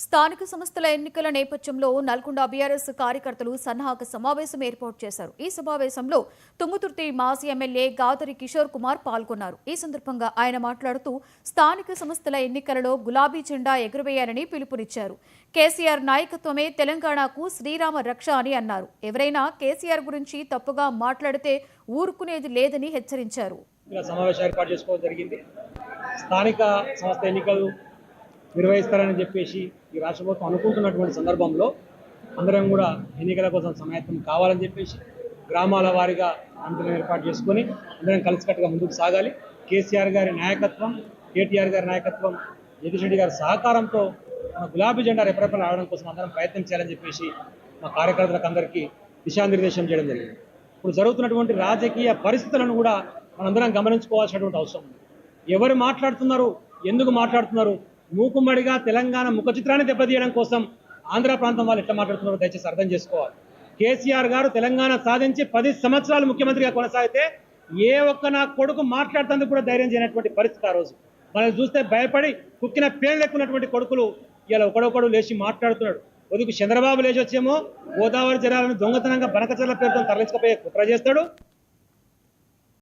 స్థానిక సంస్థల ఎన్నికల నేపథ్యంలో నల్గొండ బీఆర్ఎస్ కార్యకర్తలు సన్నాహక సమావేశం ఏర్పాటు చేశారు. ఈ సమావేశంలో తుంగతుర్తి మాజీ ఎమ్మెల్యే గాదరి కిషోర్ కుమార్ పాల్గొన్నారు. ఈ సందర్భంగా ఆయన మాట్లాడుతూ స్థానిక సంస్థల ఎన్నికలలో గులాబీ జెండా ఎగురవేయాలని పిలుపునిచ్చారు. కేసీఆర్ నాయకత్వమే తెలంగాణకు శ్రీరామ రక్ష అని అన్నారు. ఎవరైనా కేసీఆర్ గురించి తప్పుగా మాట్లాడితే ఊరుకునేది లేదని హెచ్చరించారు. స్థానిక సంస్థ ఎన్నికలు నిర్వహిస్తారని చెప్పేసి ఈ రాష్ట్ర ప్రభుత్వం అనుకుంటున్నటువంటి సందర్భంలో అందరం కూడా ఎన్నికల కోసం సమాయత్తం కావాలని చెప్పేసి గ్రామాల వారీగా అంతరం ఏర్పాటు చేసుకొని అందరం కలిసికట్టుగా ముందుకు సాగాలి. కేసీఆర్ గారి నాయకత్వం, కేటీఆర్ గారి నాయకత్వం, జగదీష్ రెడ్డి గారి సహకారంతో మన గులాబీ జెండా రెపరెపలు ఆడడం కోసం అందరం ప్రయత్నం చేయాలని చెప్పేసి మా కార్యకర్తలకు అందరికీ దిశానిర్దేశం చేయడం జరిగింది. ఇప్పుడు జరుగుతున్నటువంటి రాజకీయ పరిస్థితులను కూడా మనందరం గమనించుకోవాల్సినటువంటి అవసరం ఉంది. ఎవరు మాట్లాడుతున్నారు, ఎందుకు మాట్లాడుతున్నారు, మూకుమ్మడిగా తెలంగాణ ముఖ చిత్రాన్ని దెబ్బతీయడం కోసం ఆంధ్ర ప్రాంతం వాళ్ళు ఎట్లా మాట్లాడుతున్నారో దయచేసి అర్థం చేసుకోవాలి. కేసీఆర్ గారు తెలంగాణ సాధించి 10 సంవత్సరాలు ముఖ్యమంత్రిగా కొనసాగితే ఏ ఒక్క నా కొడుకు మాట్లాడుతందుకు కూడా ధైర్యం చేయనటువంటి పరిస్థితి ఆ రోజు. మనల్ని చూస్తే భయపడి కుక్కిన పేర్లు ఎక్కున్నటువంటి కొడుకులు ఇలా ఒకడొకడు లేచి మాట్లాడుతున్నాడు. ఒదుకు చంద్రబాబు లేచి వచ్చేమో గోదావరి జలాలను దొంగతనంగా బనకచర్ల పేరుతో తరలించకపోయే కుట్ర చేస్తాడు.